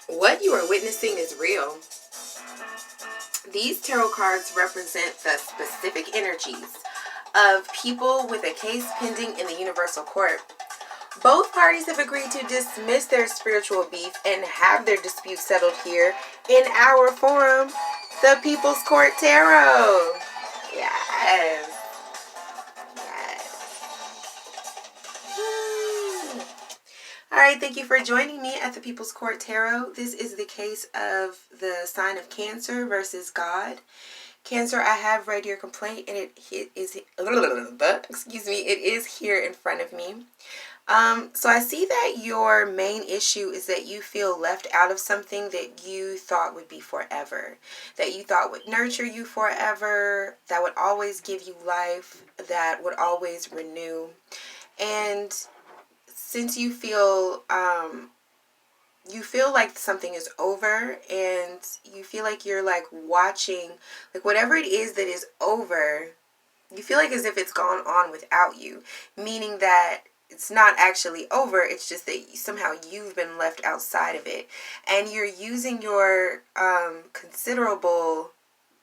What you are witnessing is real. These tarot cards represent the specific energies of people with a case pending in the Universal Court. Both parties have agreed to dismiss their spiritual beef and have their dispute settled here in our forum, the People's Court Tarot. Yes. Yes. Alright, thank you for joining me at the People's Court Tarot. This is the case of the sign of Cancer versus God. Cancer, I have read your complaint and it is here in front of me. So I see that your main issue is that you feel left out of something that you thought would be forever, that you thought would nurture you forever, that would always give you life, that would always renew. And since you feel like something is over, and you feel like you're like watching, like whatever it is that is over, you feel like as if it's gone on without you, meaning that it's not actually over, it's just that somehow you've been left outside of it, and you're using your considerable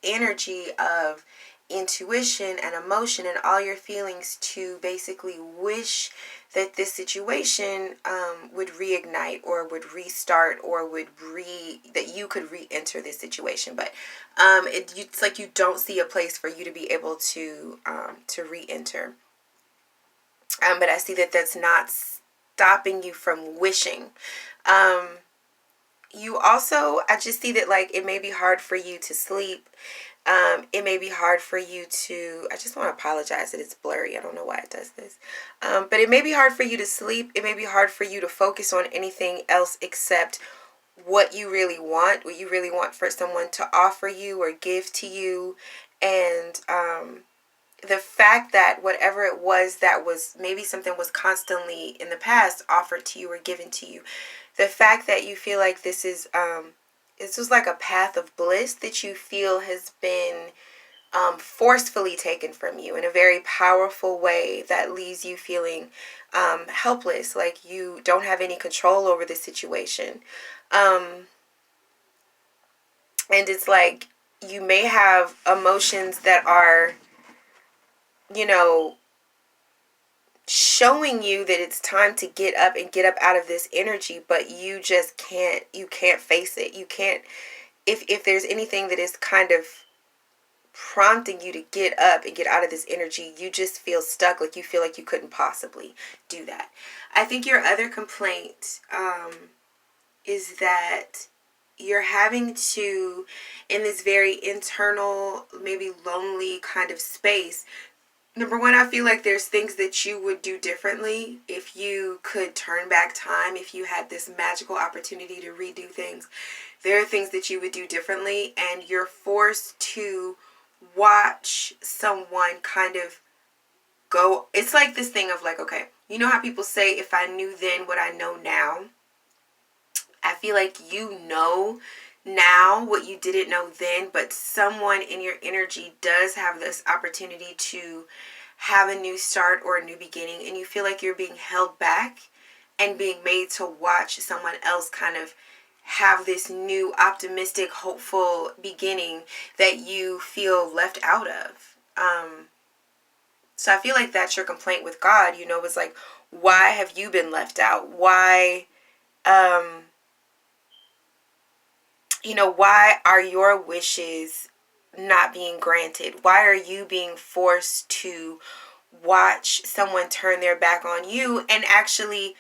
energy of intuition and emotion and all your feelings to basically wish that this situation would reignite or would restart or that you could re-enter this situation, but it's like you don't see a place for you to be able to re-enter. But I see that that's not stopping you from wishing. You also, I just see that like it may be hard for you to sleep. It may be hard for you to, I just want to apologize that it's blurry. I don't know why it does this. But it may be hard for you to sleep. It may be hard for you to focus on anything else except what you really want for someone to offer you or give to you. And the fact that whatever it was that was maybe something was constantly in the past offered to you or given to you, the fact that you feel like this was like a path of bliss that you feel has been forcefully taken from you in a very powerful way that leaves you feeling helpless, like you don't have any control over the situation. And it's like you may have emotions that are, showing you that it's time to get up out of this energy, but you just can't face it. You can't, if there's anything that is kind of prompting you to get up and get out of this energy, you just feel stuck, like you feel like you couldn't possibly do that. I think your other complaint is that you're having to, in this very internal, maybe lonely kind of space. Number one, I feel like there's things that you would do differently if you could turn back time, if you had this magical opportunity to redo things. There are things that you would do differently, and you're forced to watch someone kind of go. It's like this thing of like, okay, you know how people say, if I knew then what I know now? I feel like you know now what you didn't know then, but someone in your energy does have this opportunity to have a new start or a new beginning, and you feel like you're being held back and being made to watch someone else kind of have this new optimistic, hopeful beginning that you feel left out of. So I feel like that's your complaint with God. It's like, why have you been left out? Why why are your wishes not being granted? Why are you being forced to watch someone turn their back on you and actually,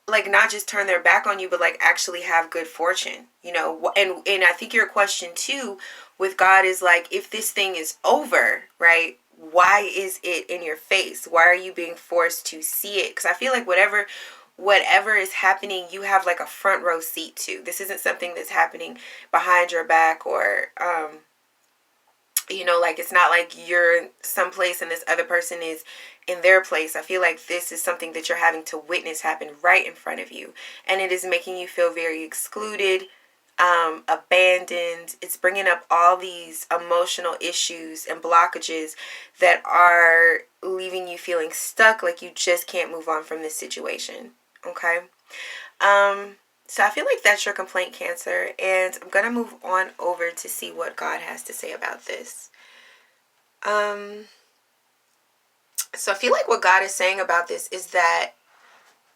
like, not just turn their back on you, but like actually have good fortune, and I think your question too with God is like, if this thing is over, right, why is it in your face? Why are you being forced to see it? Because I feel like whatever is happening, you have like a front row seat to. This isn't something that's happening behind your back, or like it's not like you're someplace and this other person is in their place. I feel like this is something that you're having to witness happen right in front of you, and it is making you feel very excluded, abandoned. It's bringing up all these emotional issues and blockages that are leaving you feeling stuck, like you just can't move on from this situation. Okay. So I feel like that's your complaint, Cancer, and I'm gonna move on over to see what God has to say about this. So I feel like what God is saying about this is that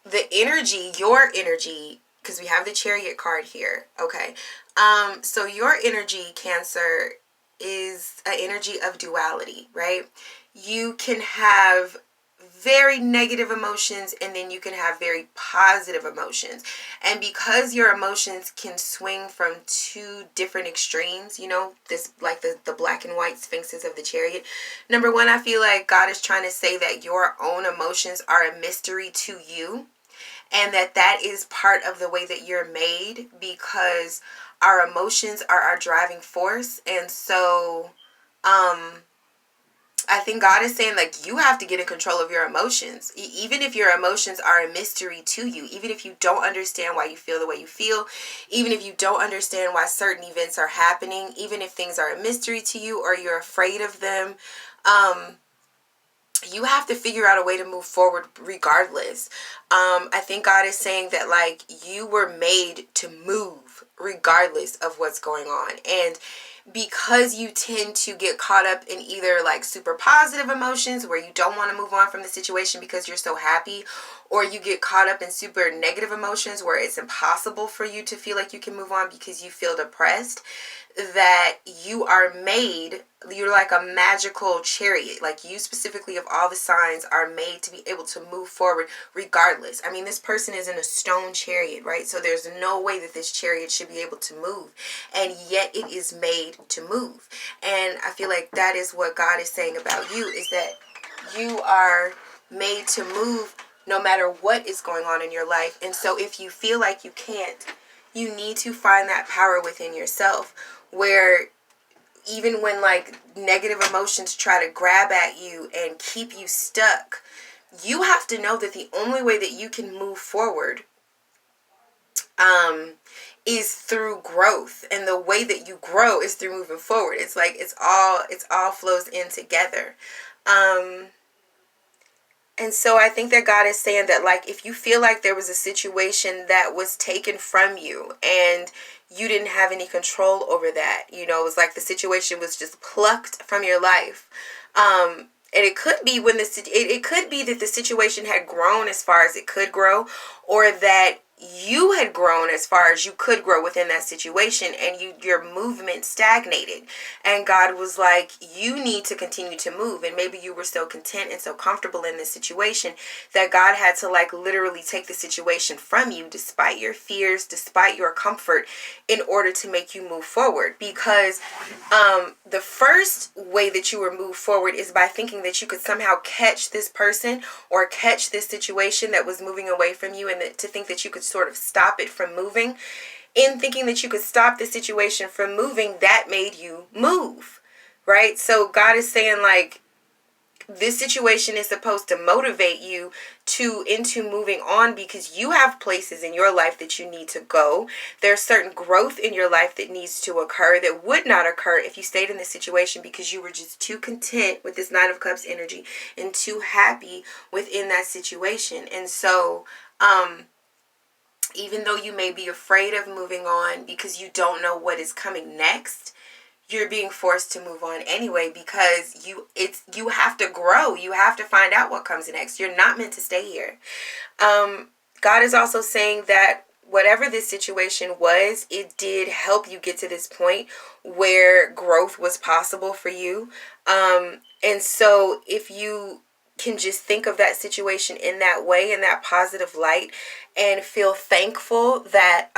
the energy, your energy, because we have the Chariot card here, okay? So your energy, Cancer, is an energy of duality, right? You can have very negative emotions, and then you can have very positive emotions. And because your emotions can swing from two different extremes, you know, this like the black and white sphinxes of the Chariot. Number one, I feel like God is trying to say that your own emotions are a mystery to you, and that is part of the way that you're made, because our emotions are our driving force. And so I think God is saying, like, you have to get in control of your emotions. Even if your emotions are a mystery to you, even if you don't understand why you feel the way you feel, even if you don't understand why certain events are happening, even if things are a mystery to you or you're afraid of them, you have to figure out a way to move forward regardless. I think God is saying that, like, you were made to move regardless of what's going on. And because you tend to get caught up in either like super positive emotions where you don't want to move on from the situation because you're so happy, or you get caught up in super negative emotions where it's impossible for you to feel like you can move on because you feel depressed, that you are made, you're like a magical chariot. Like, you specifically, of all the signs, are made to be able to move forward regardless. I mean, this person is in a stone chariot, right? So there's no way that this chariot should be able to move, and yet it is made to move. And I feel like that is what God is saying about you, is that you are made to move no matter what is going on in your life. And so if you feel like you can't, you need to find that power within yourself, where even when like negative emotions try to grab at you and keep you stuck, you have to know that the only way that you can move forward is through growth, and the way that you grow is through moving forward. It's like it's all flows in together. And so I think that God is saying that, like, if you feel like there was a situation that was taken from you and you didn't have any control over that, you know, it was like the situation was just plucked from your life. And it could be it could be that the situation had grown as far as it could grow, or that you had grown as far as you could grow within that situation, and your movement stagnated, and God was like, you need to continue to move. And maybe you were so content and so comfortable in this situation that God had to like literally take the situation from you, despite your fears, despite your comfort, in order to make you move forward. Because the first way that you were moved forward is by thinking that you could somehow catch this person or catch this situation that was moving away from you, and to think that you could sort of stop it from moving. In thinking that you could stop the situation from moving, that made you move, right? So God is saying, like, this situation is supposed to motivate you into moving on, because you have places in your life that you need to go. There's certain growth in your life that needs to occur that would not occur if you stayed in this situation, because you were just too content with this Nine of Cups energy and too happy within that situation. And so even though you may be afraid of moving on because you don't know what is coming next, you're being forced to move on anyway, because you have to grow. You have to find out what comes next. You're not meant to stay here. God is also saying that whatever this situation was, it did help you get to this point where growth was possible for you. And so if you can just think of that situation in that way, in that positive light, and feel thankful that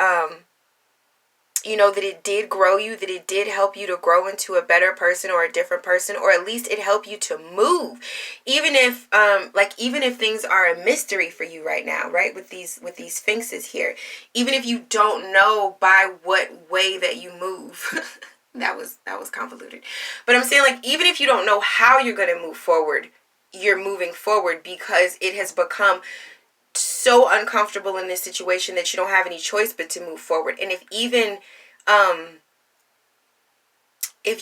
you know, that it did grow you, that it did help you to grow into a better person or a different person, or at least it helped you to move. Even if even if things are a mystery for you right now, right? With these sphinxes here, even if you don't know by what way that you move, that was convoluted. But I'm saying, like, even if you don't know how you're going to move forward, you're moving forward because it has become so uncomfortable in this situation that you don't have any choice but to move forward. And if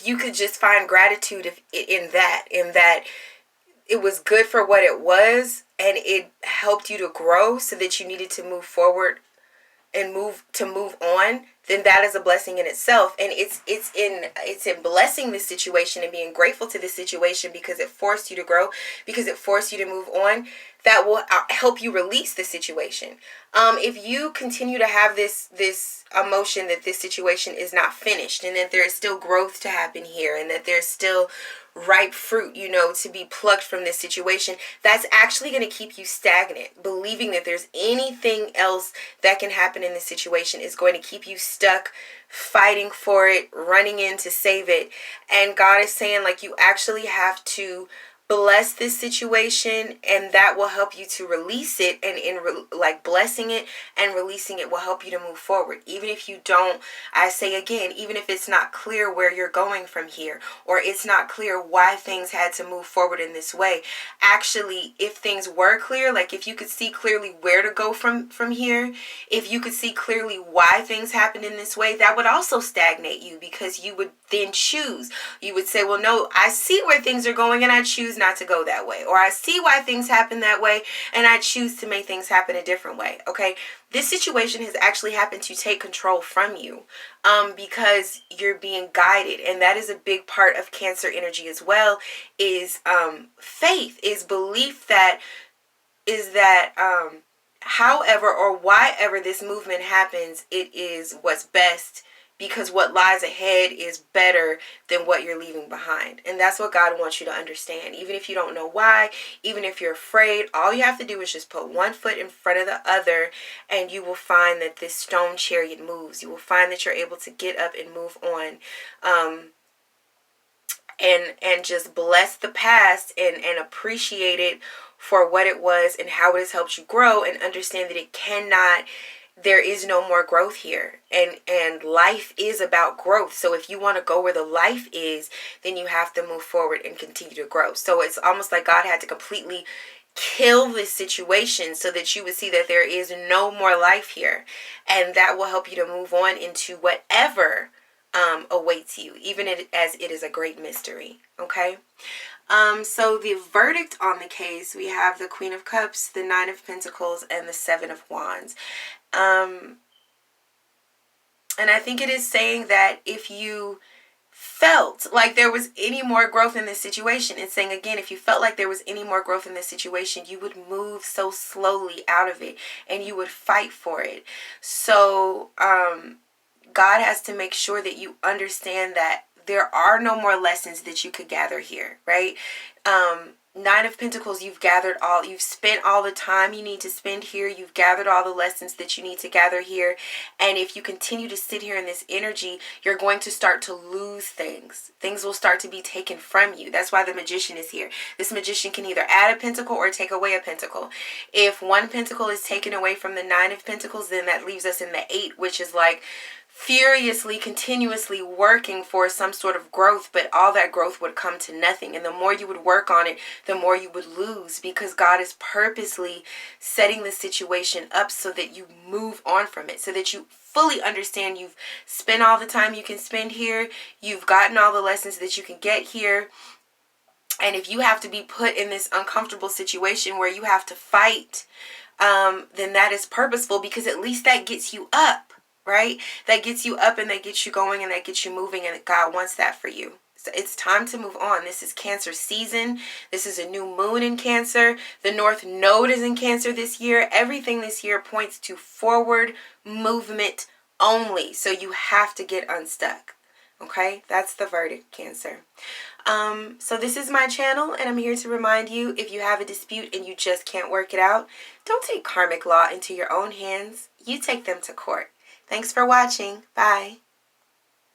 you could just find gratitude in that it was good for what it was, and it helped you to grow so that you needed to move forward and move on, then that is a blessing in itself. And it's in blessing this situation and being grateful to this situation because it forced you to grow, because it forced you to move on, that will help you release the situation. If you continue to have this emotion that this situation is not finished and that there is still growth to happen here and that there's still ripe fruit, to be plucked from this situation, that's actually going to keep you stagnant. Believing that there's anything else that can happen in this situation is going to keep you stuck, fighting for it, running in to save it. And God is saying, like, you actually have to bless this situation, and that will help you to release it. And like blessing it and releasing it will help you to move forward. Even if you don't, I say again, even if it's not clear where you're going from here, or it's not clear why things had to move forward in this way. Actually, if things were clear, like if you could see clearly where to go from here, if you could see clearly why things happened in this way, that would also stagnate you, because you would then choose. You would say, well, no, I see where things are going and I choose not to go that way. Or I see why things happen that way and I choose to make things happen a different way. Okay, this situation has actually happened to take control from you, because you're being guided. And that is a big part of Cancer energy as well, is faith, is belief that however or why ever this movement happens, it is what's best, because what lies ahead is better than what you're leaving behind. And that's what God wants you to understand. Even if you don't know why, even if you're afraid, all you have to do is just put one foot in front of the other, and you will find that this stone chariot moves. You will find that you're able to get up and move on. And just bless the past and appreciate it for what it was and how it has helped you grow, and understand that there is no more growth here, and life is about growth. So if you want to go where the life is, then you have to move forward and continue to grow. So it's almost like God had to completely kill this situation so that you would see that there is no more life here, and that will help you to move on into whatever awaits you, even as it is a great mystery. Okay. So the verdict on the case, we have the Queen of Cups, the Nine of Pentacles, and the Seven of Wands. And I think it is saying that if you felt like there was any more growth in this situation, it's saying again, if you felt like there was any more growth in this situation, you would move so slowly out of it and you would fight for it. So God has to make sure that you understand that there are no more lessons that you could gather here, right? Nine of Pentacles, you've spent all the time you need to spend here. You've gathered all the lessons that you need to gather here. And if you continue to sit here in this energy, you're going to start to lose things. Things will start to be taken from you. That's why the Magician is here. This Magician can either add a pentacle or take away a pentacle. If one pentacle is taken away from the Nine of Pentacles, then that leaves us in the Eight, which is like furiously, continuously working for some sort of growth, but all that growth would come to nothing. And the more you would work on it, the more you would lose, because God is purposely setting the situation up so that you move on from it, so that you fully understand you've spent all the time you can spend here, you've gotten all the lessons that you can get here. And if you have to be put in this uncomfortable situation where you have to fight, then that is purposeful, because at least that gets you up. Right? That gets you up and that gets you going and that gets you moving, and God wants that for you. So it's time to move on. This is Cancer season. This is a new moon in Cancer. The North Node is in Cancer this year. Everything this year points to forward movement only. So you have to get unstuck. Okay? That's the verdict, Cancer. So this is my channel, and I'm here to remind you, if you have a dispute and you just can't work it out, don't take karmic law into your own hands. You take them to court. Thanks for watching. Bye.